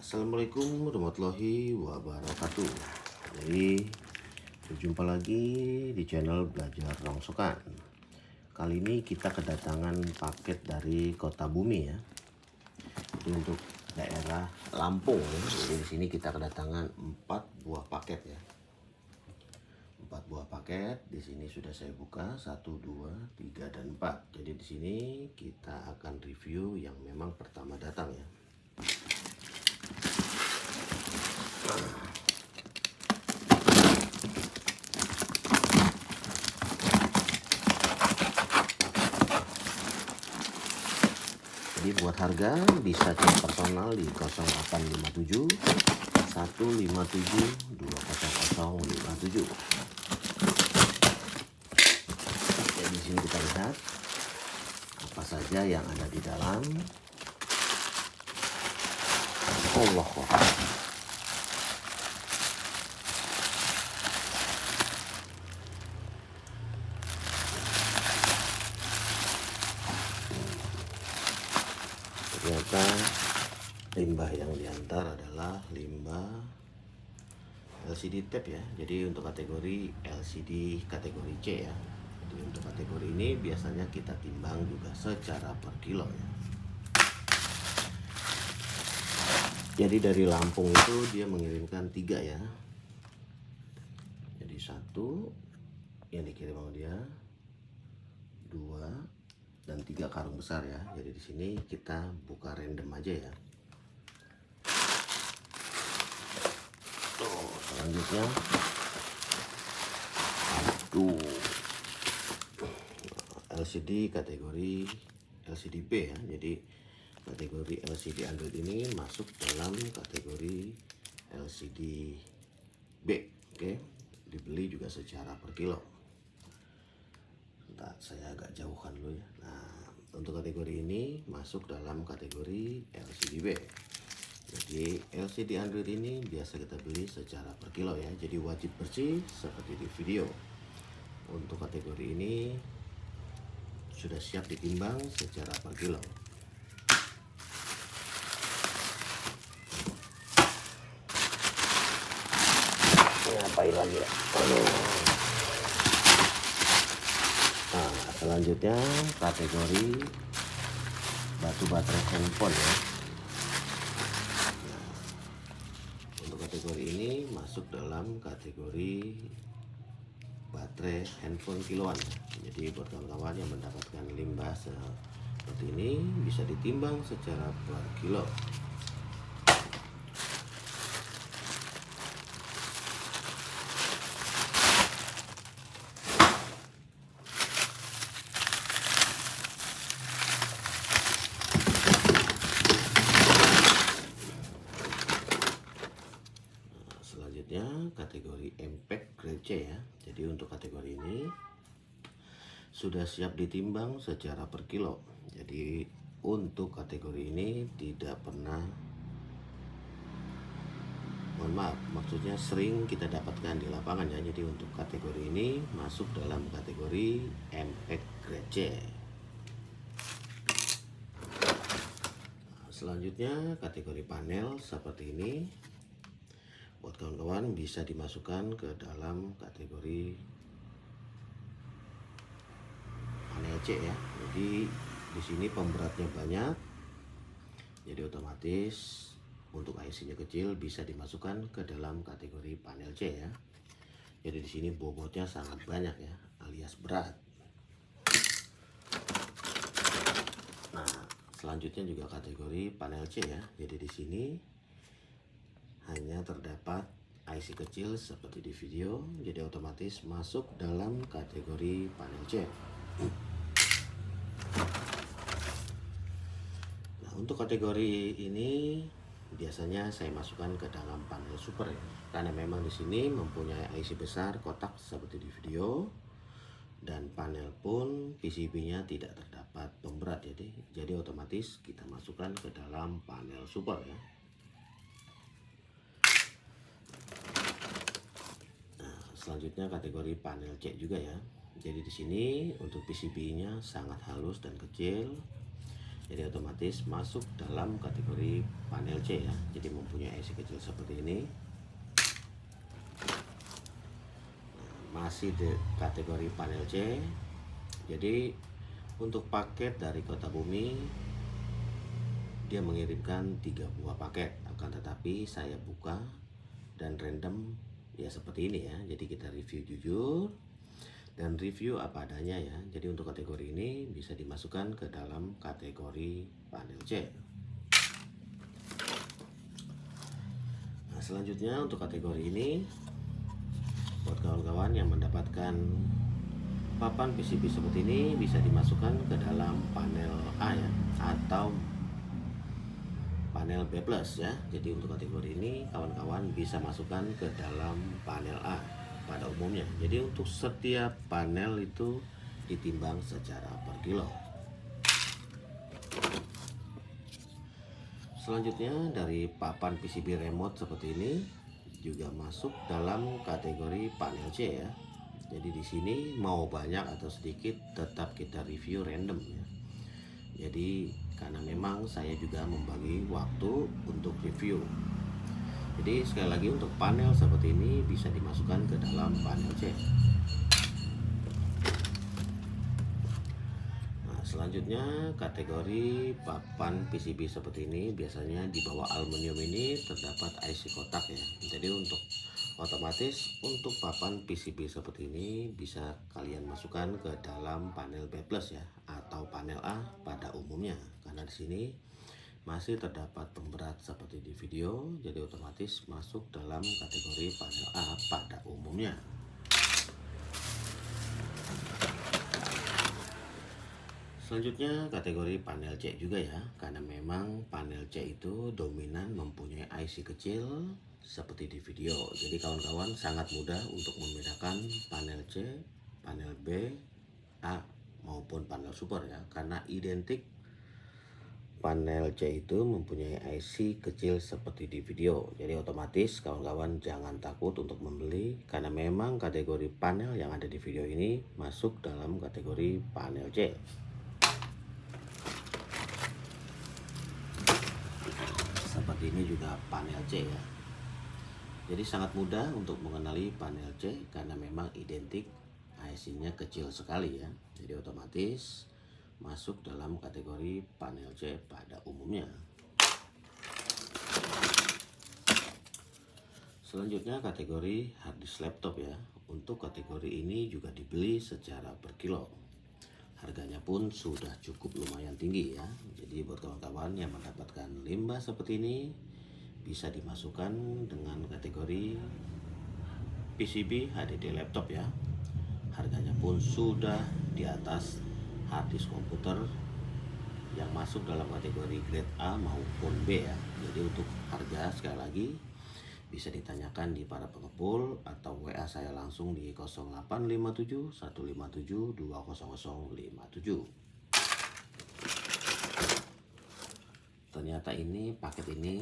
Assalamualaikum warahmatullahi wabarakatuh. Jadi berjumpa lagi di channel Belajar Rongsokan. Kali ini kita kedatangan paket dari Kota Bumi ya. Jadi untuk daerah Lampung ya. Jadi di sini kita kedatangan 4 buah paket ya. 4 buah paket. Di sini sudah saya buka 1, 2, 3 dan 4. Jadi di sini kita akan review yang memang pertama datang ya. Jadi buat harga bisa cek personal di 0857 157 20057. Jadi di sini kita lihat apa saja yang ada di dalam. Allah. Ternyata limbah yang diantar adalah limbah LCD tape ya. Jadi untuk kategori LCD kategori C ya. Jadi untuk kategori ini biasanya kita timbang juga secara per kilo ya. Jadi dari Lampung itu dia mengirimkan 3 ya. Jadi 1 yang dikirim sama dia, 2 dan 3 karung besar ya. Jadi di sini kita buka random aja ya. Tuh, selanjutnya LCD kategori LCD B ya. Jadi kategori LCD Android ini masuk dalam kategori LCD B. Oke, dibeli juga secara per kilo. Bentar, saya agak jauhkan dulu ya. Nah, untuk kategori ini masuk dalam kategori LCD B. Jadi LCD Android ini biasa kita beli secara per kilo ya. Jadi wajib bersih seperti di video. Untuk kategori ini sudah siap ditimbang secara per kilo. Ngapain lagi ya? Nah, selanjutnya kategori batu baterai handphone ya. Nah, untuk kategori ini masuk dalam kategori baterai handphone kiloan. Jadi buat kawan-kawan yang mendapatkan limbah seperti ini bisa ditimbang secara per kilo. Selanjutnya kategori impact grade C ya. Jadi untuk kategori ini sudah siap ditimbang secara per kilo. Jadi untuk kategori ini tidak pernah, mohon maaf, maksudnya sering kita dapatkan di lapangan ya. Jadi untuk kategori ini masuk dalam kategori impact grade C. Selanjutnya kategori panel seperti ini. Buat kawan-kawan bisa dimasukkan ke dalam kategori panel C ya. Jadi di sini pemberatnya banyak. Jadi otomatis untuk IC-nya kecil bisa dimasukkan ke dalam kategori panel C ya. Jadi di sini bobotnya sangat banyak ya, alias berat. Nah, selanjutnya juga kategori panel C ya. Jadi di sini hanya terdapat IC kecil seperti di video, jadi otomatis masuk dalam kategori panel C. Nah, untuk kategori ini biasanya saya masukkan ke dalam panel super ya, karena memang di sini mempunyai IC besar kotak seperti di video, dan panel pun PCB-nya tidak terdapat pemberat, jadi otomatis kita masukkan ke dalam panel super ya. Selanjutnya kategori panel C juga ya. Jadi di sini untuk PCB-nya sangat halus dan kecil. jadi otomatis masuk dalam kategori panel C ya. Jadi mempunyai IC kecil seperti ini. Masih di kategori panel C. Jadi untuk paket dari Kota Bumi, dia mengirimkan 3 buah paket, akan tetapi saya buka dan random ya seperti ini ya. Jadi kita review jujur dan review apa adanya ya. Jadi untuk kategori ini bisa dimasukkan ke dalam kategori panel C. Nah, selanjutnya untuk kategori ini, buat kawan-kawan yang mendapatkan papan PCB seperti ini, bisa dimasukkan ke dalam panel A ya, atau panel B plus ya. Jadi untuk kategori ini kawan-kawan bisa masukkan ke dalam panel A pada umumnya. Jadi untuk setiap panel itu ditimbang secara per kilo. Selanjutnya dari papan PCB remote seperti ini juga masuk dalam kategori panel C ya. Jadi di sini mau banyak atau sedikit tetap kita review random ya. Jadi karena memang saya juga membagi waktu untuk review. Jadi sekali lagi untuk panel seperti ini bisa dimasukkan ke dalam panel C. Nah, selanjutnya kategori papan PCB seperti ini, biasanya di bawah aluminium ini terdapat IC kotak ya. Jadi untuk otomatis untuk papan PCB seperti ini bisa kalian masukkan ke dalam panel B plus ya, atau panel A pada umumnya. Karena di sini masih terdapat pemberat seperti di video, jadi otomatis masuk dalam kategori panel A pada umumnya. Selanjutnya kategori panel C juga ya, karena memang panel C itu dominan mempunyai IC kecil seperti di video. Jadi kawan-kawan sangat mudah untuk membedakan panel C, panel B, A maupun panel super ya, karena identik panel C itu mempunyai IC kecil seperti di video. Jadi otomatis kawan-kawan jangan takut untuk membeli, karena memang kategori panel yang ada di video ini masuk dalam kategori panel C. Seperti ini juga panel C ya. Jadi sangat mudah untuk mengenali panel C karena memang identik IC-nya kecil sekali ya. Jadi otomatis masuk dalam kategori panel C pada umumnya. Selanjutnya kategori harddisk laptop ya. Untuk kategori ini juga dibeli secara per kilo. Harganya pun sudah cukup lumayan tinggi ya. Jadi buat kawan-kawan yang mendapatkan limbah seperti ini, bisa dimasukkan dengan kategori PCB HDD laptop ya. Harganya pun sudah di atas harddisk komputer yang masuk dalam kategori grade A maupun B ya. Jadi untuk harga sekali lagi bisa ditanyakan di para pengepul atau WA saya langsung di 0857 157 20057. Ternyata ini paket ini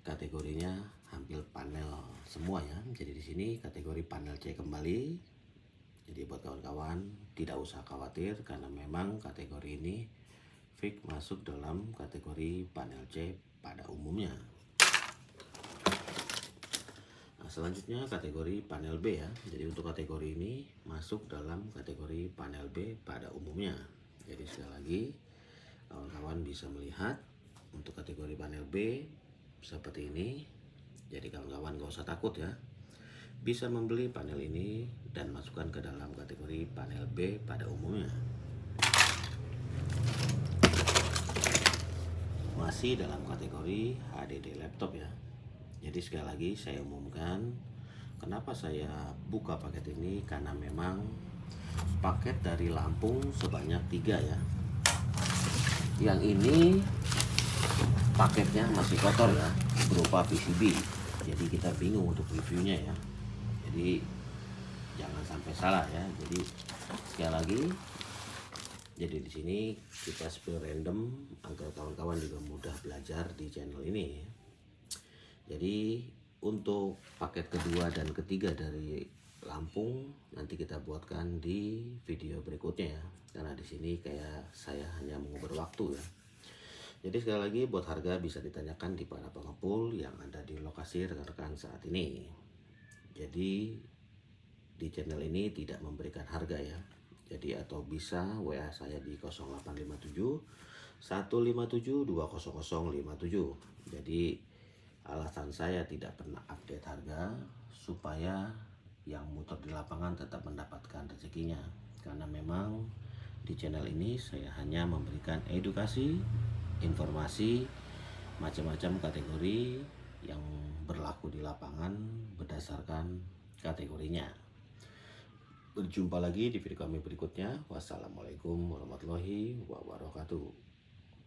kategorinya hampir panel semua ya. Jadi di sini kategori panel C kembali. Jadi buat kawan-kawan tidak usah khawatir karena memang kategori ini fix masuk dalam kategori panel C pada umumnya. Nah, selanjutnya kategori panel B ya. Jadi untuk kategori ini masuk dalam kategori panel B pada umumnya. Jadi sekali lagi kawan-kawan bisa melihat untuk kategori panel B seperti ini. Jadi kawan-kawan gak usah takut ya, bisa membeli panel ini dan masukkan ke dalam kategori panel B pada umumnya. Masih dalam kategori HDD laptop ya. Jadi sekali lagi saya umumkan kenapa saya buka paket ini, karena memang paket dari Lampung sebanyak 3 ya. Yang ini paketnya masih kotor ya, berupa PCB. Jadi kita bingung untuk reviewnya ya. Jadi jangan sampai salah ya. Jadi sekali lagi, jadi di sini kita spill random agar kawan-kawan juga mudah belajar di channel ini. Jadi untuk paket kedua dan ketiga dari Lampung nanti kita buatkan di video berikutnya ya. Karena di sini kayak saya hanya mengubur waktu ya. Jadi sekali lagi buat harga bisa ditanyakan di para pengepul yang ada di lokasi rekan-rekan saat ini. Jadi di channel ini tidak memberikan harga ya. Jadi atau bisa WA saya di 0857 157 20057. Jadi alasan saya tidak pernah update harga supaya yang muter di lapangan tetap mendapatkan rezekinya. Karena memang di channel ini saya hanya memberikan edukasi, informasi, macam-macam kategori yang berlaku di lapangan berdasarkan kategorinya. Berjumpa lagi di video kami berikutnya. Wassalamualaikum warahmatullahi wabarakatuh.